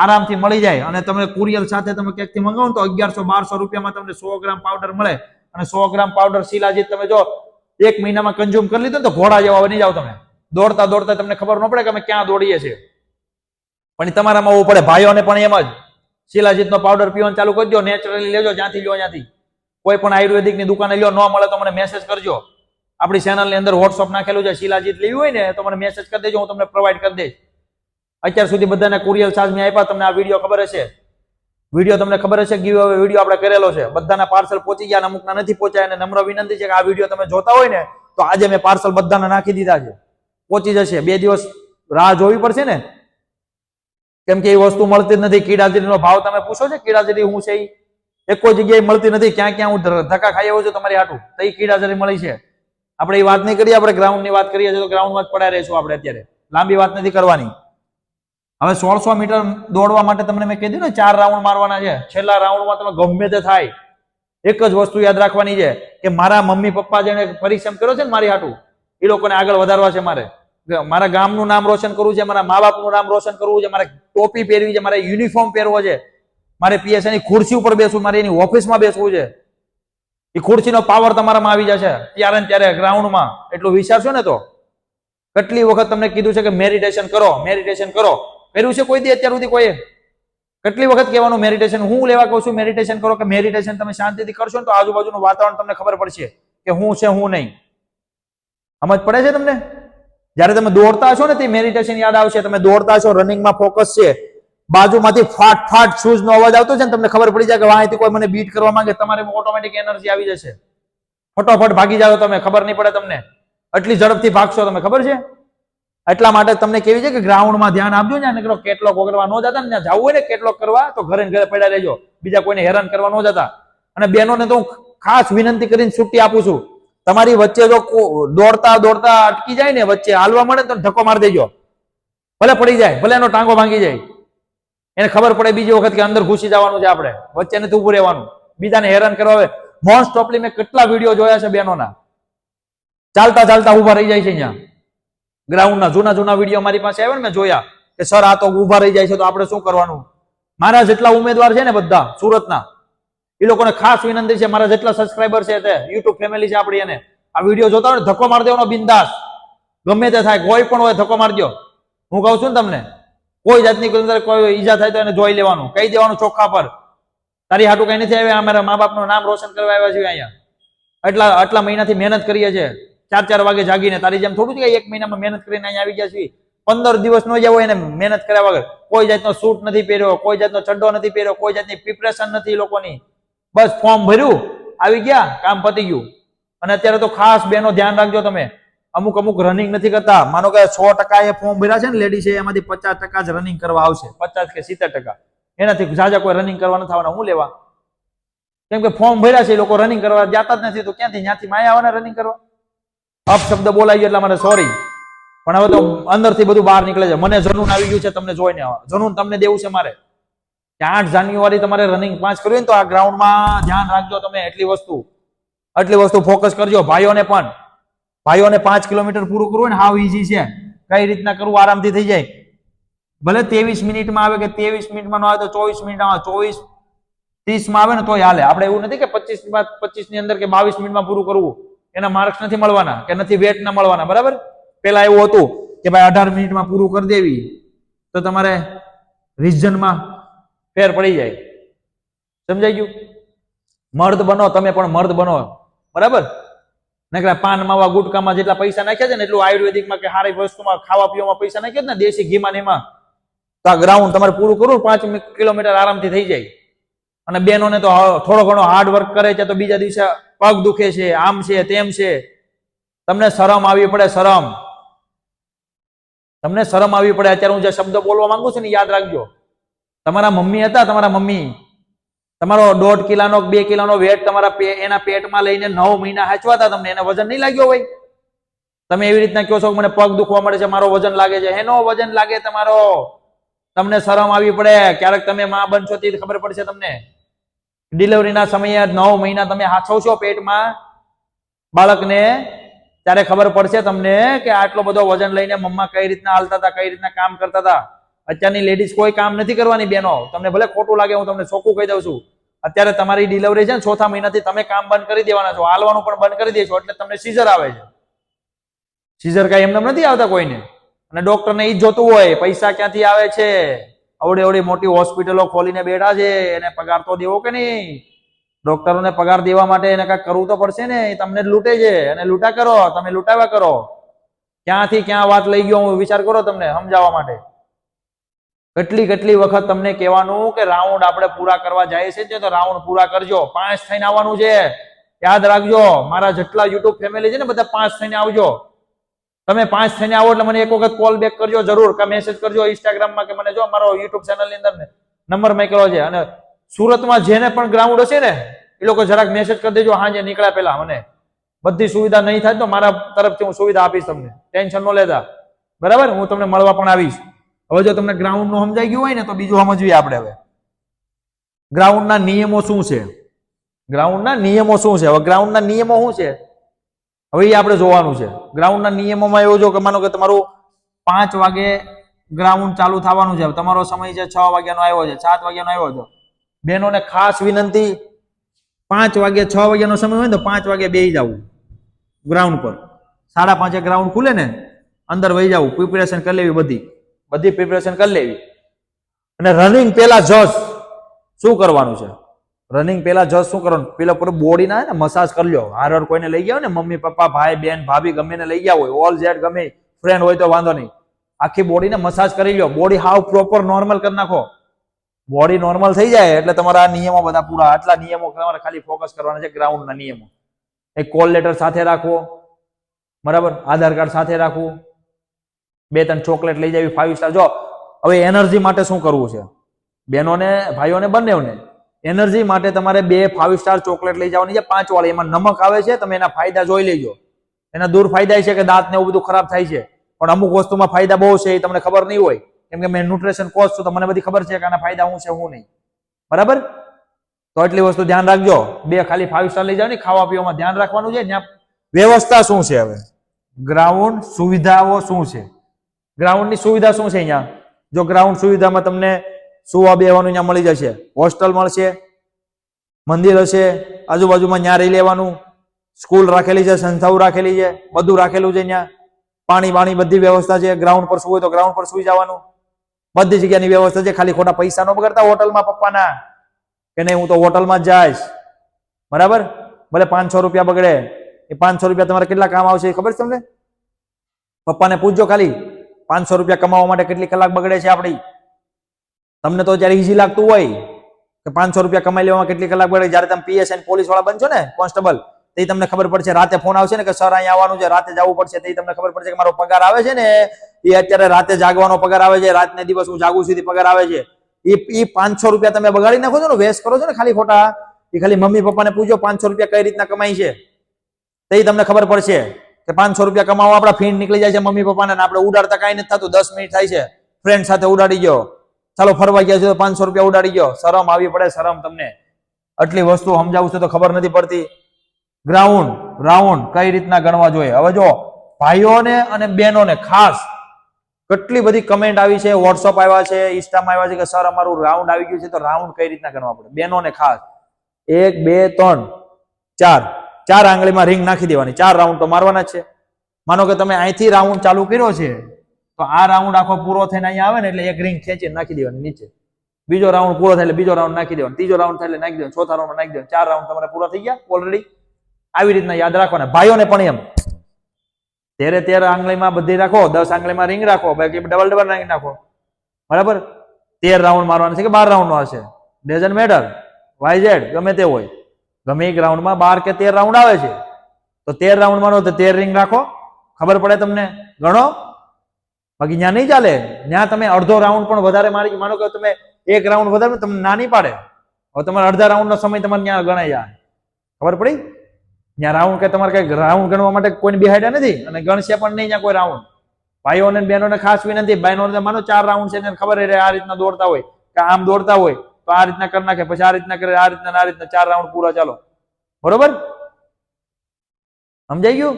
આરામથી મળી જાય. અને તમે કુરિયર સાથે તમે ક્યાંકથી મંગાવો તો 1100-1200 રૂપિયામાં તમને 100 ગ્રામ પાવડર મળે. અને 100 ગ્રામ પાવડર શિલાજીત તમે જો 1 મહિનામાં કન્ઝ્યુમ કરી લીધો તો ઘોડા જેવા બની જાવ તમે. દોડતા દોડતા તમને ખબર ન પડે કે અમે ક્યાં દોડીએ છીએ. પણ તમારામાં હોવું પડે. ભાઈઓને પણ એમ જ શિલાજીતનો પાવડર પીવાનું ચાલુ કરજો. નેચરલી લેજો, જ્યાંથી લો ત્યાંથી. કોઈ પણ આયુર્વેદિકની દુકાને લ્યો, ન મળે તો મને મેસેજ કરજો. આપણી ચેનલની અંદર વોટ્સઅપ નાખેલું છે. શિલાજીત લેવી હોય ને તો મને મેસેજ કરી દેજો, હું તમને પ્રોવાઈડ કરી દઈશ. અત્યાર સુધી બધાને કુરિયર ચાર્જ મેં આપ્યા. તમને આ વિડીયો ખબર હશે, તમને ખબર હશે ગીવ અવે વિડીયો આપણે કરેલો છે. બધાના પાર્સલ પહોંચી ગયા, અમુકના નથી પહોંચ્યા. અને નમ્ર વિનંતી છે કે આ વિડીયો તમે જોતા હોય ને તો આજે મેં પાર્સલ બધાને નાખી દીધા છે. પહોંચી જશે. 2 દિવસ રાહ જોવી પડશે ને, કેમ કે એ વસ્તુ મળતી જ નથી. કીડાજડીનો ભાવ તમે પૂછો છો, કીડાજડી હું છે એ કોઈ જગ્યાએ મળતી નથી. ક્યાં ક્યાં હું ધક્કા ખાઈ આવ્યો છું તમારી હાટું, તો એ કીડાજડી મળી છે. આપણે એ વાત નહીં કરીએ, આપણે ગ્રાઉન્ડની વાત કરીએ છીએ તો ગ્રાઉન્ડમાં જ પડાઈ રહીશું આપણે. અત્યારે લાંબી વાત નથી કરવાની. હવે 1600 મીટર દોડવા માટે તમને મેં કીધું ને 4 રાઉન્ડ મારવાના છે. છેલ્લા રાઉન્ડમાં તમે ગમે તે થાય, એક જ વસ્તુ યાદ રાખવાની છે કે મારા મમ્મી પપ્પા જેને પરિશ્રમ કર્યો છે ને મારી હાટું, એ લોકોને આગળ વધારવા છે. મારા ગામનું નામ રોશન કરવું છે, મારા મા બાપનું નામ રોશન કરવું છે, મારે ટોપી પહેરવી છે, મારે યુનિફોર્મ પહેરવો છે, મારે PSI ની ખુરશી ઉપર બેસવું, મારે એની ઓફિસમાં બેસવું છે. એ ખુરશીનો પાવર તમારામાં આવી જશે ત્યારે ને ત્યારે ગ્રાઉન્ડમાં. એટલું વિચારશો ને તો. કેટલી વખત તમને કીધું છે કે મેડિટેશન કરો, મેડિટેશન કરો. કર્યું છે કોઈ દી અત્યાર સુધી કોઈએ? કેટલી વખત કહેવાનું મેડિટેશન? હું લેવા કહું છું મેડિટેશન કરો, કે મેડિટેશન તમે શાંતિથી કરશો ને તો આજુબાજુનું વાતાવરણ તમને ખબર પડશે કે હું છે હું નહીં. સમજ પડે છે તમને? જયારે તમે દોડતા છો ને તે મેડિટેશન યાદ આવશે. તમે દોડતા છો, રનિંગમાં ફોકસ છે, બાજુમાંથી ફાટ ફાટ શૂઝ નો અવાજ આવતો છે ને તમને ખબર પડી જાય કે અહીંથી કોઈ મને બીટ કરવા માંગે, તમારે ઓટોમેટિક એનર્જી આવી જશે, ફટોફટ ભાગી જાવ તમે, ખબર નહીં પડે તમને, એટલી ઝડપથી ભાગશો તમે, ખબર છે. એટલા માટે તમને કેવી છે કે ગ્રાઉન્ડમાં ધ્યાન આપજો ને, કેટલોક વગરવા ન જતા ને, જવું હોય ને કેટલોક કરવા તો ઘરે ઘરે પડ્યા રહેજો, બીજા કોઈને હેરાન કરવા ન જતા. અને બહેનોને તો ખાસ વિનંતી કરીને છુટ્ટી આપું છું, તમારી વચ્ચે જો દોડતા દોડતા અટકી જાય ને, વચ્ચે હાલવા મળે તો ધક્કો મારી દેજો, ભલે પડી જાય, ભલે એનો ટાંગો ભાંગી જાય, એને ખબર પડે બીજી વખત કે અંદર ઘૂસી જવાનું છે, આપણે વચ્ચે નથી ઉભું રહેવાનું, બીજાને હેરાન કરવા આવે. મોસ્ટ ઓફલી મેં કેટલા વિડીયો જોયા છે બહેનોના, ચાલતા ચાલતા ઉભા રહી જાય છે અહીંયા ગ્રાઉન્ડના. જૂના જૂના વિડીયો મારી પાસે આવ્યા ને, મેં જોયા કે સર આ તો ઉભા રહી જાય છે, તો આપણે શું કરવાનું. મારા જેટલા ઉમેદવાર છે ને બધા સુરતના, એ લોકોને ખાસ વિનંતી છે, મારા જેટલા સબસ્ક્રાઈબર છે તે યુટ્યુબ ફેમિલી છે આપણી, એને આ વિડીયો જોતા હોય ને ધક્કો મારી દેવાનો બિંદાસ, ગમે તે થાય, કોઈ પણ હોય ધક્કો મારી દો. હું કહું છું ને તમને, કોઈ જાતની કોઈ ઈજા થાય તો એને જોઈ લેવાનું, કહી દેવાનું ચોખ્ખા પર, તારી હાટું કઈ નથી આવ્યા, અમારા મા બાપનું નામ રોશન કરવા આવ્યા છે અહીંયા, આટલા મહિનાથી મહેનત કરીએ છીએ, 4 વાગે જાગીને, તારી જેમ થોડું છે કે 1 મહિનામાં મહેનત કરીને અહીંયા આવી ગયા છીએ. 15 દિવસ નો જવો એને મહેનત કર્યા વગર, કોઈ જાતનો સૂટ નથી પહેર્યો, કોઈ જાતનો ચડ્ડો નથી પહેર્યો, કોઈ જાતની પ્રિપરેશન નથી લોકોની, બસ ફોર્મ ભર્યું, આવી ગયા, કામ પતી ગયું. અને અત્યારે તો ખાસ બેનો ધ્યાન રાખજો તમે, અમુક રનિંગ નથી કરતા, માનો કે 100% એ ફોર્મ ભર્યા છે ને લેડી છે, એમાંથી 50% જ રનિંગ કરવા આવશે, 50 કે 70%, એનાથી જાજા કોઈ રનિંગ કરવા નથી આવવાના. હું લેવા? કેમ કે ફોર્મ ભર્યા છે, એ લોકો રનિંગ કરવા જતા જ નથી, તો ત્યાંથી માયા આવવાના રનિંગ કરવા? અપશબ્દ બોલાઈ ગયો એટલા માટે સોરી, પણ હવે તો અંદરથી બધું બહાર નીકળે છે. મને જનૂન આવી ગયું છે તમને જોઈને, જનૂન તમને દેવું છે મારે. 8 જાન્યુઆરી તમારે રનિંગ 5 કરવી ને તો આ ગ્રાઉન્ડમાં ધ્યાન રાખજો તમે, એટલી વસ્તુ ફોકસ કરજો. ભાઈઓને 5 કિલોમીટર પૂરું કરવું હોય ને, હાવ ઈઝી છે, કઈ રીતના કરવું આરામથી થઈ જાય. ભલે 23 મિનિટમાં આવે કે 23 મિનિટમાં ન આવે તો 24 મિનિટમાં આવે, 24-30 માં આવે ને તોય હાલે. આપણે એવું નથી કે 25 ની અંદર કે 22 મિનિટમાં પૂરું કરવું, એના માર્ક્સ નથી મળવાના કે નથી વેટ ના મળવાના, બરાબર. પેલા એવું હતું કે ભાઈ 18 મિનિટમાં પૂરું કરી દેવી તો તમારે રિઝનમાં ફેર પડી જાય. સમજાઈ ગયું? મર્દ બનો તમે, પણ મર્દ બનો, બરાબર. નકરા પાન માવા ગુટકામાં જેટલા પૈસા નાખ્યા છે ને, એટલું આયુર્વેદિકમાં કે સારી વસ્તુમાં ખાવા પીવામાં પૈસા નાખ્યા ને, દેશી ઘીમાં ને એમાં, તો આ ગ્રાઉન્ડ તમારે પૂરું કરવું 5 કિલોમીટર આરામથી થઈ જાય. અને બહેનોને તો થોડો ઘણો હાર્ડ વર્ક કરે છે તો બીજા દિવસે પગ દુખે છે, આમ છે તેમ છે. તમને શરમ આવી પડે, તમને શરમ આવી પડે. અત્યારે હું જે શબ્દ બોલવા માંગુ છું ને યાદ રાખજો. તમારા મમ્મી હતા, તમારા મમ્મી તમારો 1.5 કિલોનો 2 કિલોનો વેટ તમારા એના પેટમાં લઈને 9 મહિના હાચવાતા, તમને એને વજન નહીં લાગ્યો હોય? તમે એવી રીતના કહો છો કે મને પગ દુખવા મળે છે, મારો વજન લાગે છે. એનો વજન લાગે તમારો. તમને શરમ આવી પડે. ક્યારેક તમે માં બનશો તે ખબર પડશે તમને. ડિલિવરીના સમયે 9 મહિના તમે હાચવશો પેટમાં બાળકને, ત્યારે ખબર પડશે તમને કે આટલો બધો વજન લઈને મમ્મા કઈ રીતના હાલતા હતા, કઈ રીતના કામ કરતા હતા. અત્યારની લેડીઝ કોઈ કામ નથી કરવાની બહેનો. તમને ભલે ખોટું લાગે, હું તમને ચોખ્ખું કહી દઉં છું. અત્યારે તમારી ડિલિવરી છે ને, 4થા મહિનાથી તમે કામ બંધ કરી દેવાના છો, હાલવાનું પણ બંધ કરી દેશો, એટલે તમને સીઝર આવે છે. સીઝર કઈ એમને નથી આવતા કોઈને. અને ડોક્ટરને ઈ જ જોતું હોય, પૈસા ક્યાંથી આવે છે. અવડી મોટી હોસ્પિટલો ખોલીને બેઠા છે, એને પગાર તો દેવો કે નહીં? ડોક્ટરોને પગાર દેવા માટે એને કઈ કરવું તો પડશે ને. એ તમને જ લૂંટે છે, અને લૂંટા કરો, તમે લૂંટાવ્યા કરો. ક્યાંથી ક્યાં વાત લઈ ગયો હું વિચાર કરો તમને સમજાવવા માટે. કેટલી વખત તમને કહેવાનું કે રાઉન્ડ આપણે પૂરા કરવા જાય છે તો રાઉન્ડ પૂરા કરજો. 5 થઈને આવવાનું છે, યાદ રાખજો. મારા જેટલા યુટ્યુબ ફેમિલી છે ને બધા 5 થઈને આવજો. તમે 5 થઈને આવો એટલે મને એક વખત કોલ બેક કરજો જરૂર, કે મેસેજ કરજો ઇન્સ્ટાગ્રામમાં, કે મને જો મારો યુટ્યુબ ચેનલ ની અંદર નંબર મેકેલો છે. અને સુરતમાં જેને પણ ગ્રાઉન્ડ હશે ને એ લોકો જરાક મેસેજ કરી દેજો હાજે નીકળ્યા પહેલા. મને બધી સુવિધા નહીં થાય તો મારા તરફથી હું સુવિધા આપીશ તમને, ટેન્શન ન લેતા, બરાબર. હું તમને મળવા પણ આવીશ. હવે જો તમને ગ્રાઉન્ડ નું સમજાઈ ગયું હોય ને તો બીજું સમજવીએ આપણે. હવે ગ્રાઉન્ડના નિયમો શું છે? હવે ગ્રાઉન્ડના નિયમો શું છે હવે એ આપણે જોવાનું છે. ગ્રાઉન્ડના નિયમોમાં એવું જો કે માનો કે તમારું 5 વાગે ગ્રાઉન્ડ ચાલુ થવાનું છે, તમારો સમય છે 6 વાગ્યાનો આવ્યો છે, 7 વાગ્યાનો આવ્યો છે. બહેનોને ખાસ વિનંતી, 5 વાગે 6 વાગ્યાનો સમય હોય ને તો 5 વાગે બેસી જવું ગ્રાઉન્ડ પર. 5:30 ગ્રાઉન્ડ ખુલે ને, અંદર વહી જવું, પ્રિપેરેશન કરી લેવી, બધી પ્રિપેરેશન કરી લેવી. અને રનિંગ પહેલા જસ્ટ શું કરવાનું છે? રનિંગ પહેલા જસ્ટ શું કરવાનું? પેલા પૂરું બોડી ના મસાજ કરી લો. હાર કોઈને લઈ ગયા હોય ને, મમ્મી પપ્પા ભાઈ બહેન ભાભી ગમે ને લઈ ગયા હોય, ઓલ જેડ ગમે ફ્રેન્ડ હોય તો વાંધો નહીં. આખી બોડીને મસાજ કરી લો, બોડી હાવ પ્રોપર નોર્મલ કરી નાખો. બોડી નોર્મલ થઈ જાય એટલે તમારા નિયમો બધા પૂરા, આટલા નિયમો તમારે ખાલી ફોકસ કરવાના છે, ગ્રાઉન્ડના નિયમો. એક કોલ લેટર સાથે રાખવો, બરાબર, આધાર કાર્ડ સાથે રાખવું, 2-3 ચોકલેટ લઈ જવી, 5 સ્ટાર. જો હવે એનર્જી માટે શું કરવું છે, બહેનોને ભાઈઓને બંનેઓને એનર્જી માટે તમારે 2 5 સ્ટાર ચોકલેટ લઈ જવાની છે, 5 વાળી. એમાં નમક આવે છે, તમે એના ફાયદા જોઈ લેજો. એના દુરફાયદા છે કે દાંત ને એવું બધું ખરાબ થાય છે, પણ અમુક વસ્તુમાં ફાયદા બહુ છે, એ તમને ખબર નહીં હોય, કેમ કે મેં ન્યુટ્રિશન કોચ છું તો મને બધી ખબર છે કે આના ફાયદા શું છે શું નહીં, બરાબર. તો એટલી વસ્તુ ધ્યાન રાખજો. 2 ખાલી 5 સ્ટાર લઈ જાવ ને, ખાવા પીવામાં ધ્યાન રાખવાનું છે. ત્યાં વ્યવસ્થા શું છે, હવે ગ્રાઉન્ડ સુવિધાઓ શું છે, ગ્રાઉન્ડની સુવિધા શું છે અહીંયા. જો ગ્રાઉન્ડ સુવિધામાં તમને સુવા બેવાનું અહીંયા મળી જશે, હોસ્ટેલ મળશે, મંદિર હશે, આજુબાજુમાં ત્યાં રહી લેવાનું, સ્કૂલ રાખેલી છે, સંસ્થાઓ રાખેલી છે, બધું રાખેલું છે. અહીંયા પાણી બાણી બધી વ્યવસ્થા છે. ગ્રાઉન્ડ પર સુવું હોય તો ગ્રાઉન્ડ પર સુઈ જવાનું, બધી જગ્યાની વ્યવસ્થા છે. ખાલી ખોટા પૈસા ન બગડતા હોટલમાં પપ્પાના કે નહીં હું તો હોટલમાં જ જઈશ, બરાબર. ભલે 500 રૂપિયા બગડે, એ 500 રૂપિયા તમારે કેટલા કામ આવશે ખબર છે તમને? પપ્પાને પૂછજો ખાલી 500 રૂપિયા કમાવા માટે કેટલી કલાક બગડે છે આપણી. તમને તો જયારે ઈઝી લાગતું હોય કે 500 રૂપિયા કમાઈ લેવામાં કેટલી કલાક બગડે, જયારે તમે પીએસઆઈ પોલીસ વાળા બનશો ને, કોન્સ્ટેબલ, તે તમને ખબર પડશે. રાતે ફોન આવશે ને કે સર અહીંયા આવવાનું છે, રાતે જવું પડશે, તે તમને ખબર પડશે કે મારો પગાર આવે છે ને એ અત્યારે રાતે જાગવાનો પગાર આવે છે, રાતને દિવસ હું જાગું સુધી પગાર આવે છે. એ 500 રૂપિયા તમે બગાડી નાખો છો ને, વેસ્ટ કરો છો ને ખાલી ખોટા. એ ખાલી મમ્મી પપ્પાને પૂછો 500 રૂપિયા કઈ રીતના કમાઈ છે, તે તમને ખબર પડશે કે 500 રૂપિયા કમાવા આપણા ફીણ નીકળી જાય છે મમ્મી પપ્પાને, આપણે ઉડાડતા કઈ નથી થતું. 10 મિનિટ થાય છે, ફ્રેન્ડ સાથે ઉડાડી ગયો, ચાલો ફરવા ગયા છે તો 500 રૂપિયા ઉડાડી ગયો. શરમ આવી પડે, શરમ. તમને આટલી વસ્તુ સમજાવું છે તો ખબર નથી પડતી. ગ્રાઉન્ડ રાઉન્ડ કઈ રીતના ગણવા જોઈએ. હવે જો ભાઈઓને અને બહેનોને ખાસ કેટલી બધી કમેન્ટ આવી છે, વોટ્સઅપ આવ્યા છે, ઇન્સ્ટામાં આવ્યા છે કે સર અમારું રાઉન્ડ આવી ગયું છે, તો રાઉન્ડ કઈ રીતના ગણવા પડે. બહેનોને ખાસ 1 2 3 4 4 આંગળીમાં રિંગ નાખી દેવાની, 4 રાઉન્ડ તો મારવાના જ છે. માનો કે તમે અહીંથી રાઉન્ડ ચાલુ કર્યો છે તો આ રાઉન્ડ આખો પૂરો થઈને અહીંયા આવે ને એટલે એક રિંગ ખેંચીને નાખી દેવાની નીચે. બીજો રાઉન્ડ પૂરો થાય એટલે બીજો રાઉન્ડ નાખી દેવાનો, ત્રીજો રાઉન્ડ થાય એટલે નાખી દેવાનો, ચોથા રાઉન્ડ નાખી દેવાનો. 4 રાઉન્ડ તમારે પૂરા થઈ ગયા ઓલરેડી. આવી રીતના યાદ રાખવાના. ભાઈઓને પણ એમ 13 આંગળીમાં બધી રાખો, 10 આંગળીમાં રિંગ રાખો, બાકી ડબલ નાખી નાખો, બરાબર. 13 રાઉન્ડ મારવાના છે કે 12 રાઉન્ડ નો હશે, ડઝન્ટ મેટર, વાય ઝેડ ગમે તે હોય, ગમે એક રાઉન્ડમાં 12 કે 13 રાઉન્ડ આવે છે, તો 13 રાઉન્ડ મારો તો 13 રિંગ રાખો, ખબર પડે તમને, ગણો. બાકી ત્યાં નહીં ચાલે, ત્યાં તમે અડધો રાઉન્ડ પણ વધારે મારી, માનો કે તમે 1 રાઉન્ડ વધારે તમને ના નહીં પાડે, હવે તમારે અડધા રાઉન્ડ નો સમય તમારે ત્યાં ગણાય જાય, ખબર પડી. ત્યાં રાઉન્ડ કે તમારે કઈ રાઉન્ડ ગણવા માટે કોઈને બિહાડ્યા નથી અને ગણશે પણ નહીં ત્યાં કોઈ રાઉન્ડ. ભાઈઓને બહેનોને ખાસ વિનંતી, બહેનોને માનો 4 રાઉન્ડ છે ને ખબર આ રીતના દોડતા હોય કે આમ દોડતા હોય તો આ રીતના કરી નાખે, પછી આ રીતના કરે, આ રીતના 4 રાઉન્ડ પૂરા ચાલો, બરોબર. સમજાઈ ગયું?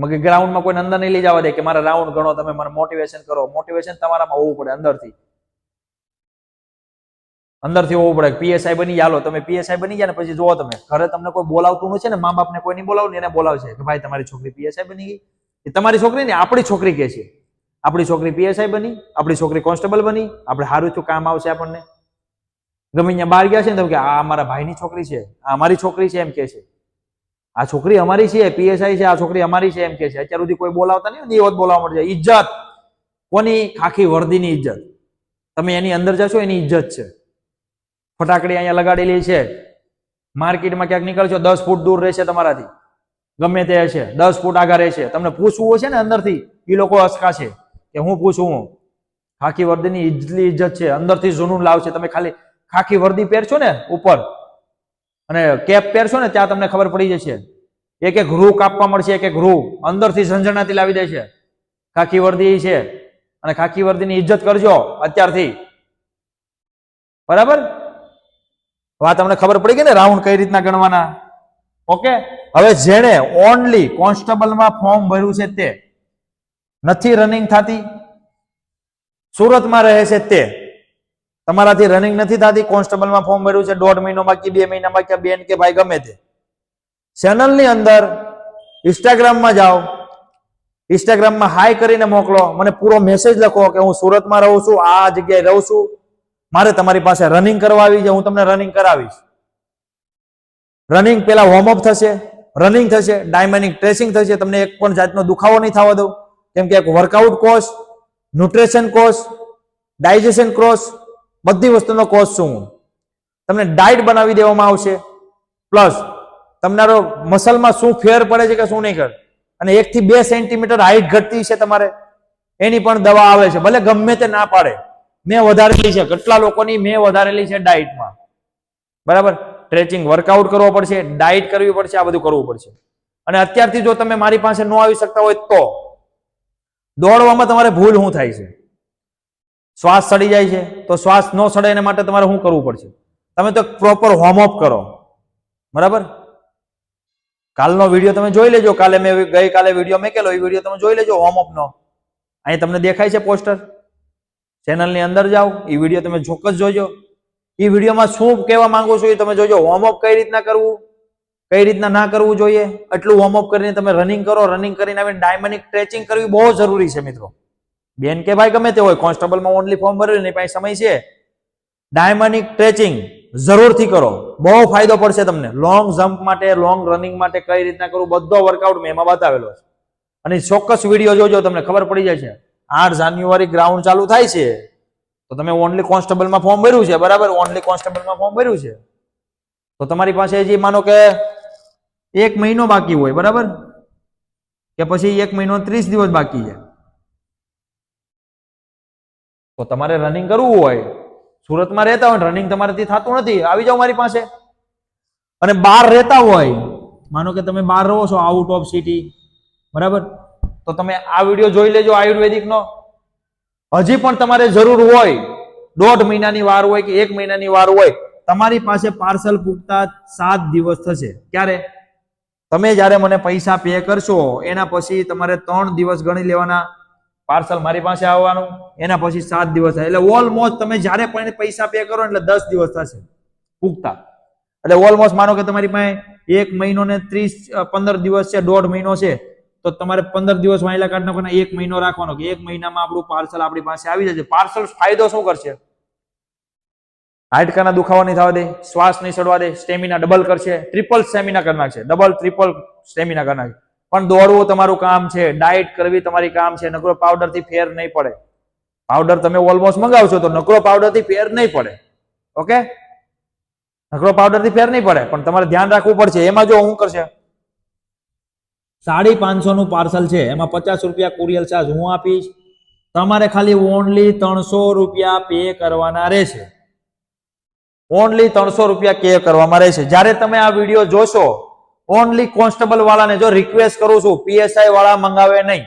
મગે ગ્રાઉન્ડમાં કોઈ અંદર નહીં લઈ જવા દે કે મારા રાઉન્ડ ગણો, તમે મને મોટિવેશન કરો. મોટિવેશન તમારામાં હોવું પડે, અંદરથી હોવું પડે. પીએસઆઈ બની જાલો, તમે પીએસઆઈ બની ગયા ને પછી જોવો તમે ઘરે તમને કોઈ બોલાવતું નથી ને, મા બાપને કોઈ નહીં બોલાવું ને, એને બોલાવશે કે ભાઈ તમારી છોકરી પીએસઆઈ બની ગઈ. એ તમારી છોકરી ને આપણી છોકરી કે છે, આપણી છોકરી પીએસઆઈ બની, આપણી છોકરી કોન્સ્ટેબલ બની, આપણે સારું શું કામ આવશે આપણને. ગમે ત્યાં બહાર ગયા છે ને તો કે આ અમારા ભાઈની છોકરી છે, આ અમારી છોકરી છે એમ કે છે, આ છોકરી અમારી છે, પીએસઆઈ છે, આ છોકરી અમારી છે એમ કે છે. અત્યાર સુધી કોઈ બોલાવતા નહીં, એ વખત બોલાવવા મળશે. ઇજ્જત કોની? ખાખી વર્દીની ઇજ્જત. તમે એની અંદર જશો એની ઇજ્જત છે. ફટાકડી અહીંયા લગાડેલી છે, માર્કેટમાં ક્યાંક નીકળશો 10 ફૂટ દૂર રહેશે તમારાથી, ગમે તે હશે 10 ફૂટ આગળ રહેશે. તમને પૂછવું હશે ને અંદરથી, એ લોકો અસકાશે કે હું પૂછું. ખાખી વર્દીની એટલી ઇજ્જત છે, અંદરથી જૂનું લાવશે. તમે ખાલી ખાખી વર્દી પહેરશો ને ઉપર અને કેપ પહેરશો ને ત્યાં તમને ખબર પડી જશે. એક એક રૂ કાપવા મળશે, એક એક રૂ અંદરથી ઝંઝણાથી લાવી દે છે. ખાખી વર્દી છે અને ખાખી વર્દીની ઇજ્જત કરજો અત્યારથી, બરાબર. હવે તમને ખબર પડી ગઈ ને રાઉન્ડ કઈ રીતના ગણવાના. ઓકે. હવે જેણે ઓનલી કોન્સ્ટેબલમાં ફોર્મ ભર્યું છે તે નથી રનિંગ થતી, સુરતમાં રહે છે તે, તમારાથી રનિંગ નથી થતી, કોન્સ્ટેબલમાં ફોર્મ ભર્યું છે, 1.5 મહિનો બાકી, 2 મહિના બાકી, બેન કે ભાઈ ગમે તે, ચેનલની અંદર ઇન્સ્ટાગ્રામમાં જાઓ, ઇન્સ્ટાગ્રામમાં હાઈ કરીને મોકલો, મને પૂરો મેસેજ લખો કે હું સુરતમાં રહું છું, આ જગ્યાએ રહું છું, મારે તમારી પાસે રનિંગ કરવા આવી છે, હું તમને રનિંગ કરાવીશ. રનિંગ પેલા વોર્મઅપ થશે, રનિંગ થશે, ડાયનામિક ટ્રેસિંગ થશે, તમને એક પણ જાતનો દુખાવો નહીં થવા દઉં. કેમ કે એક workout course, nutrition course, digestion course, બધી વસ્તુનો કોર્સ છું હું. તમને ડાયટ બનાવી દેવામાં આવશે, પ્લસ તમારો મસલમાં શું ફેર પડે છે કે શું નહીં કરે, અને 1 થી 2 સેન્ટીમીટર હાઈટ ઘટતી છે તમારે, એની પણ દવા આવે છે. ભલે ગમે તે ના પાડે, મેં વધારેલી છે, કેટલા લોકોની મેં વધારેલી છે ડાયટમાં. બરાબર, સ્ટ્રેચિંગ, વર્કઆઉટ કરવો પડશે, ડાયટ કરવી પડશે, આ બધું કરવું પડશે. અને અત્યારથી જો તમે મારી પાસે ન આવી શકતા હોય તો દોડવામાં તમારે ભૂલ શું થાય છે? શ્વાસ સડી જાય છે, તો શ્વાસ ન સડે એના માટે તમારે શું કરવું પડશે? તમે તો પ્રોપર વોર્મઅપ કરો. બરાબર, કાલનો વિડીયો તમે જોઈ લેજો. ગઈકાલે વિડીયો મેકેલો, એ વિડીયો તમે જોઈ લેજો વોર્મઅપનો. અહીં તમને દેખાય છે પોસ્ટર, ચેનલની અંદર જાઓ, એ વિડીયો તમે ચોક્કસ જોજો. એ વિડીયોમાં શું કહેવા માંગુ છું એ તમે જોજો. વોર્મઅપ કઈ રીતના કરવું, કઈ રીતના ના કરવું જોઈએ, એટલું વોર્મઅપ કરીને તમે રનિંગ કરો. રનિંગ કરીને આવીને ડાયનામિક સ્ટ્રેચિંગ કરવી બહુ જરૂરી છે મિત્રો. બેન કે ભાઈ ગમે તે હોય, કોન્સ્ટેબલમાં ઓનલી ફોર્મ ભરેલું નહીં, પાસે સમય છે. ડાયનામિક સ્ટ્રેચિંગ જરૂરથી કરો, બહુ ફાયદો પડશે તમને. લોંગ જમ્પ માટે, લોંગ રનિંગ માટે કઈ રીતના કરવું, બધો વર્કઆઉટ મેં એમાં બતાવેલો છે. અને ચોક્કસ વિડીયો જોજો, તમને ખબર પડી જાય છે. 8 જાન્યુઆરી ગ્રાઉન્ડ ચાલુ થાય છે, તો તમે ઓનલી કોન્સ્ટેબલમાં ફોર્મ ભર્યું છે, બરાબર, ઓનલી કોન્સ્ટેબલમાં ફોર્મ ભર્યું છે, તો તમારી પાસે હજી માનો કે 1 મહિનો બાકી હોય, બરાબર, કે પછી 1 મહિનો 30 દિવસ બાકી છે, તો તમારે રનિંગ કરવું હોય, સુરતમાં રહેતા હોય, રનિંગ તમારાથી થતું નથી, આવી જાઓ મારી પાસે. અને બહાર રહેતા હોય, માનો કે તમે બહાર રહો છો, આઉટ ઓફ સિટી, બરાબર, તો તમે આ વિડીયો જોઈ લેજો આયુર્વેદિકનો. હજી પણ તમારે જરૂર હોય, 1.5 મહિનાની વાર હોય કે 1 મહિનાની વાર હોય, તમારી પાસે પાર્સલ પૂગતા 7 દિવસ થશે. ક્યારે? તમે જ્યારે મને પૈસા પે કરશો એના પછી તમારે 3 દિવસ ગણી લેવાના, પાર્સલ મારી પાસે આવવાનું, એના પછી 7 દિવસ થાય. એટલે ઓલમોસ્ટ તમે જ્યારે પણ પૈસા પે કરો એટલે 10 દિવસ થશે પૂગતા. એટલે ઓલમોસ્ટ માનો કે તમારી પાસે 1 મહિનો ને 15 દિવસ છે, 1.5 મહિનો છે, તો તમારે 15 દિવસ વાયલા કાઢ નાખવાના, 1 મહિનો રાખવાનો, કે 1 મહિનામાં આપણું પાર્સલ આપણી પાસે આવી જશે. પાર્સલ ફાયદો શું કરશે? હાડકાના દુખાવા નહીં થવા દે, શ્વાસ નહીં ચડવા દે, સ્ટેમિના ડબલ કરશે, ટ્રિપલ સ્ટેમિના કરી નાખશે, ડબલ ટ્રિપલ સ્ટેમિના કરી નાખશે. પણ દોડવું તમારું કામ છે, ડાયટ કરવી તમારી કામ છે. નકરો પાવડર થી ફેર નહીં પડે. પાવડર તમે ઓલમોસ્ટ મંગાવશો તો નકરો પાવડર થી ફેર નહીં પડે. ઓકે, નકરો પાવડર થી ફેર નહીં પડે, પણ તમારે ધ્યાન રાખવું પડશે. એમાં જો હું કરશે 550 નું પાર્સલ છે, એમાં 50 રૂપિયા કુરિયર ચાર્જ હું આપીશ. તમારે ખાલી ઓનલી 300 રૂપિયા પે કરવાના રહેશે. ઓનલી 300 રૂપિયા પે કરવામાં રહેશે. જ્યારે તમે આ વિડીયો જોશો, ઓનલી કોન્સ્ટેબલ વાળાને જો રિક્વેસ્ટ કરું છું, પીએસઆઈ વાળા મંગાવે નહીં,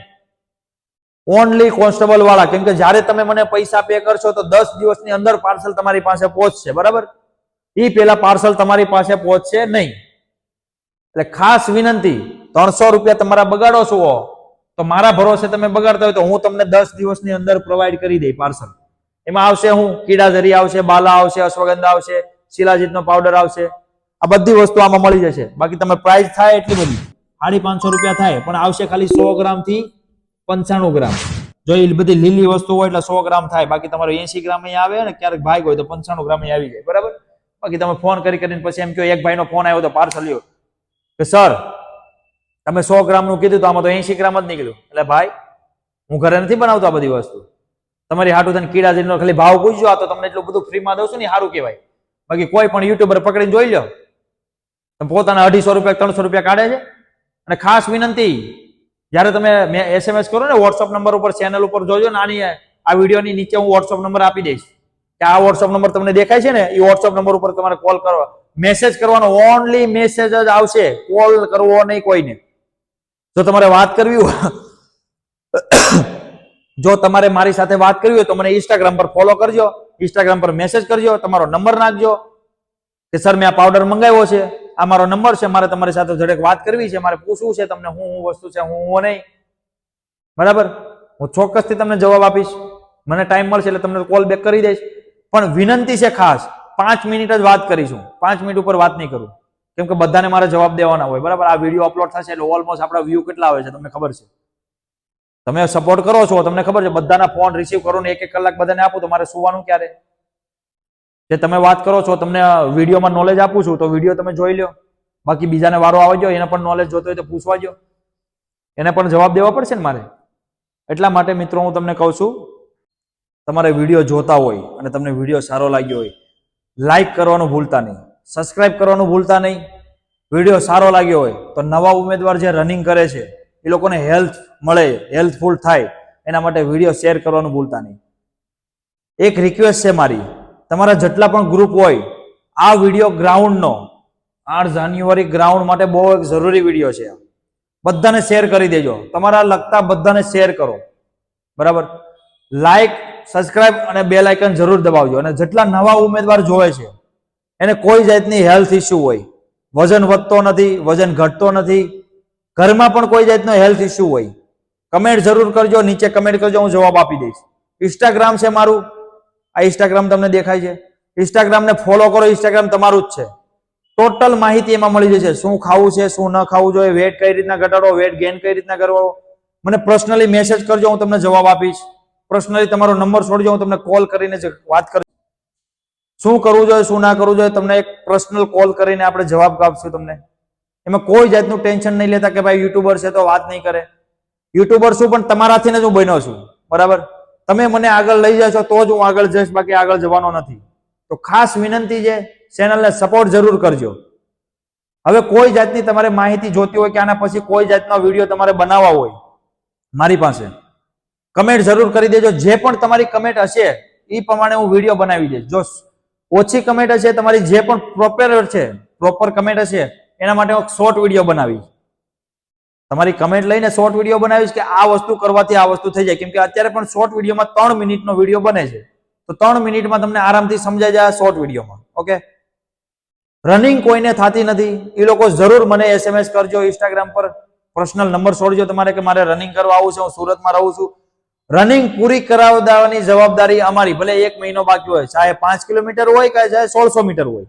ઓનલી કોન્સ્ટેબલ વાળા. કેમ કે જ્યારે તમે મને પૈસા પે કરશો તો 10 દિવસની અંદર પાર્સલ તમારી પાસે પહોંચશે, બરાબર. એ પેલા પાર્સલ તમારી પાસે પહોંચશે નહીં. એટલે ખાસ વિનંતી, 300 રૂપિયા તમારા બગાડો છો તો મારા ભરોસે તમે બગાડતા હોય તો હું તમને 10 દિવસની અંદર પ્રોવાઈડ કરી દઈ પાર્સલ. એમાં આવશે હું કીડાઝરી આવશે, બાલા આવશે, અશ્વગંધા આવશે, શિલાજીતનો પાવડર આવશે, આ બધી વસ્તુ આમાં મળી જશે. બાકી તમે પ્રાઇસ થાય એટલી બધી 550 રૂપિયા થાય, પણ આવશે ખાલી 100 ગ્રામ થી 95 ગ્રામ. જો એ બધી લીલી વસ્તુ હોય એટલે 100 ગ્રામ થાય. બાકી તમારો 80 ગ્રામ અહીં આવે ને, ક્યારેક ભાગ હોય તો 95 ગ્રામ અહીં આવી જાય, બરાબર. બાકી તમે ફોન કરીને પછી એમ કહો, એક ભાઈનો ફોન આવ્યો તો પાર્સલ લ્યો કે સર તમે 100 ગ્રામનું કીધું તો આમાં તો 80 ગ્રામ જ નીકળ્યું. એટલે ભાઈ હું ઘરે નથી બનાવતો આ બધી વસ્તુ, તમારી હાટું થઈને કીડાજીનો ખાલી ભાવ પૂછજો, આ તો તમને એટલું બધું ફ્રીમાં દઉં છું ને, સારું કહેવાય. બાકી કોઈ પણ યુટ્યુબર પકડીને જોઈ લો, તમે પોતાના 250 રૂપિયા 300 રૂપિયા કાઢે છે. અને ખાસ વિનંતી, જ્યારે તમે SMS કરો ને વોટ્સઅપ નંબર ઉપર, ચેનલ ઉપર જોજો ને, આની આ વિડીયોની નીચે હું વોટ્સઅપ નંબર આપી દઈશ, કે આ વોટ્સઅપ નંબર તમને દેખાય છે ને, એ વોટ્સઅપ નંબર ઉપર તમારે કોલ કરો, મેસેજ કરવાનો, ઓનલી મેસેજ જ આવશે, કોલ કરવો નહીં કોઈને. જો તમારે વાત કરવી હોય, જો તમારે મારી સાથે વાત કરવી હોય તો મને ઇન્સ્ટાગ્રામ પર ફોલો કરજો, ઇન્સ્ટાગ્રામ પર મેસેજ કરજો, તમારો નંબર નાખજો કે સર મેં આ પાવડર મંગાવ્યો છે, આ મારો નંબર છે, મારે તમારી સાથે ઝડક વાત કરવી છે, મારે પૂછવું છે તમને હું વસ્તુ છે, હું નહીં, બરાબર. હું ચોક્કસથી તમને જવાબ આપીશ, મને ટાઈમ મળશે એટલે તમને કોલ બેક કરી દઈશ. પણ વિનંતી છે ખાસ, 5 મિનિટ જ વાત કરીશું, 5 મિનિટ ઉપર વાત નહીં કરું, કેમ કે બધાને મારે જવાબ દેવાના હોય, બરાબર. આ વિડીયો અપલોડ થશે એટલે ઓલમોસ્ટ આપણા વ્યૂ કેટલા આવે છે તમને ખબર છે. તમે સપોર્ટ કરો છો, તમને ખબર છે, બધાના ફોન રિસીવ કરો ને 1-1 કલાક બધાને આપું તો મારે સુવાનું ક્યારે? જે તમે વાત કરો છો, તમને વિડીયોમાં નોલેજ આપું છું તો વિડીયો તમે જોઈ લો. બાકી બીજાને વારો આવજો, એને પણ નોલેજ જોતો હોય તો પૂછવા જો, એને પણ જવાબ દેવા પડશે ને મારે. એટલા માટે મિત્રો હું તમને કહું છું, તમારે વિડીયો જોતા હોય અને તમને વિડીયો સારો લાગ્યો હોય, લાઈક કરવાનું ભૂલતા નહીં, સબસ્ક્રાઇબ કરવાનું ભૂલતા નહીં. વિડીયો સારો લાગ્યો હોય તો નવા ઉમેદવાર જે રનિંગ કરે છે એ લોકોને હેલ્થ મળે, હેલ્થફુલ થાય, એના માટે વિડીયો શેર કરવાનું ભૂલતા નહીં. એક રિક્વેસ્ટ છે મારી, તમારા જેટલા પણ ગ્રુપ હોય, આ વિડીયો ગ્રાઉન્ડનો 8 જાન્યુઆરી ગ્રાઉન્ડ માટે બહુ એક જરૂરી વિડીયો છે. બધાને શેર કરી દેજો, તમારા લગતા બધાને શેર કરો, બરાબર. લાઈક, સબસ્ક્રાઇબ અને બેલ આઇકન જરૂર દબાવજો. અને જેટલા નવા ઉમેદવાર જોવે છે એને કોઈ જાતની હેલ્થ ઇસ્યુ હોય, વજન વધતો નથી, વજન ઘટતો નથી, ઘરમાં પણ કોઈ જાતનો હેલ્થ ઇસ્યુ હોય, કમેન્ટ જરૂર કરજો, નીચે કમેન્ટ કરજો, હું જવાબ આપી દઈશ. ઇન્સ્ટાગ્રામ છે મારું, આ ઇન્સ્ટાગ્રામ તમને દેખાય છે, ઇન્સ્ટાગ્રામને ફોલો કરો. ઇન્સ્ટાગ્રામ તમારું જ છે, ટોટલ માહિતી એમાં મળી જશે. શું ખાવું છે, શું ન ખાવું જોઈએ, વેટ કઈ રીતના ઘટાડો, વેટ ગેઇન કઈ રીતના કરવો. મને પર્સનલી મેસેજ કરજો, હું તમને જવાબ આપીશ. પર્સનલી તમારો નંબર છોડજો, હું તમને કોલ કરીને વાત કરીશ. શું કરવું જોઈએ, શું ના કરવું જોઈએ, તમને એક પર્સનલ કોલ કરીને આપણે જવાબ આપશું તમને. એમાં કોઈ જાતનું ટેન્શન નહીં લેતા કે ભાઈ યુટ્યુબર છે તો વાત નહીં કરે. યુટ્યુબર શું, પણ તમારાથી જ હું બન્યો છું, બરાબર. તમે મને આગળ લઈ જશો તો જ હું આગળ જઈશ, બાકી આગળ જવાનો નથી. તો ખાસ વિનંતી છે, ચેનલને સપોર્ટ જરૂર કરજો. હવે કોઈ જાતની તમારે માહિતી જોતી હોય કે આના પછી કોઈ જાતનો વિડીયો તમારે બનાવવા હોય મારી પાસે, કમેન્ટ જરૂર કરી દેજો. જે પણ તમારી કમેન્ટ હશે એ પ્રમાણે હું વિડીયો બનાવી દઈશ. જો ઓછી કમેન્ટ હશે, તમારી જે પણ પ્રોપર કમેન્ટ હશે, એના માટે હું શોર્ટ વિડીયો બનાવીશ. તમારી કમેન્ટ લઈને શોર્ટ વિડીયો બનાવીશ કે આ વસ્તુ કરવાથી આ વસ્તુ થઈ જાય. કેમ કે અત્યારે પણ શોર્ટ વિડીયોમાં 3 મિનિટનો વિડીયો બને છે, તો 3 મિનિટમાં તમને આરામથી સમજાઈ જાય શોર્ટ વિડીયોમાં. ઓકે, રનિંગ કોઈને થતી નથી એ લોકો જરૂર મને SMS કરજો, ઇન્સ્ટાગ્રામ પર પર્સનલ નંબર છોડજો તમારે કે મારે રનિંગ કરવા આવું છે, હું સુરતમાં રહું છું. રનિંગ પૂરી કરાવવાની જવાબદારી અમારી, ભલે 1 મહિનો બાકી હોય, ચાહે 5 કિલોમીટર હોય કે ચાહે 1600 મીટર હોય.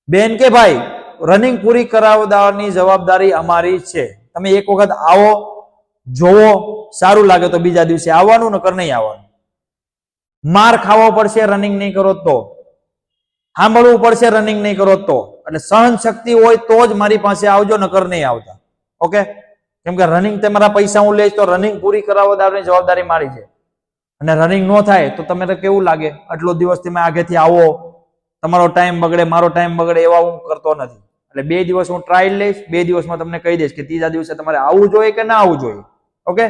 બેન કે ભાઈ, રનિંગ પૂરી કરાવવાની જવાબદારી અમારી છે. તમે એક વખત આવો, જોવો, સારું લાગે તો બીજા દિવસે આવવાનું, નકર નહીં આવવાનું. માર ખાવો પડશે રનિંગ નહીં કરો તો, સાંભળવું પડશે રનિંગ નહીં કરો તો. એટલે સહન શક્તિ હોય તો જ મારી પાસે આવજો, નકર નહીં આવતા. ઓકે, કેમ કે રનિંગ તમારા પૈસા હું લઈશ તો રનિંગ પૂરી કરાવવાની જવાબદારી મારી છે. અને રનિંગ ન થાય તો તમને કેવું લાગે, આટલો દિવસ તમે આગેથી આવો, તમારો ટાઈમ બગડે, મારો ટાઈમ બગડે, એવા હું કરતો નથી. એટલે 2 દિવસ હું ટ્રાયલ લઈશ, 2 દિવસમાં તમને કહી દઈશ કે ત્રીજા દિવસે તમારે આવવું જોઈએ કે ના આવવું જોઈએ. ઓકે,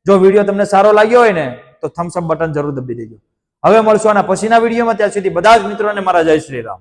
જો વિડીયો તમને સારો લાગ્યો હોય ને તો થમ્સ અપ બટન જરૂર દબી દેજો. હવે મળશું આના પછીના વિડીયોમાં. ત્યાં સુધી બધા જ મિત્રોને મારા જય શ્રી રામ.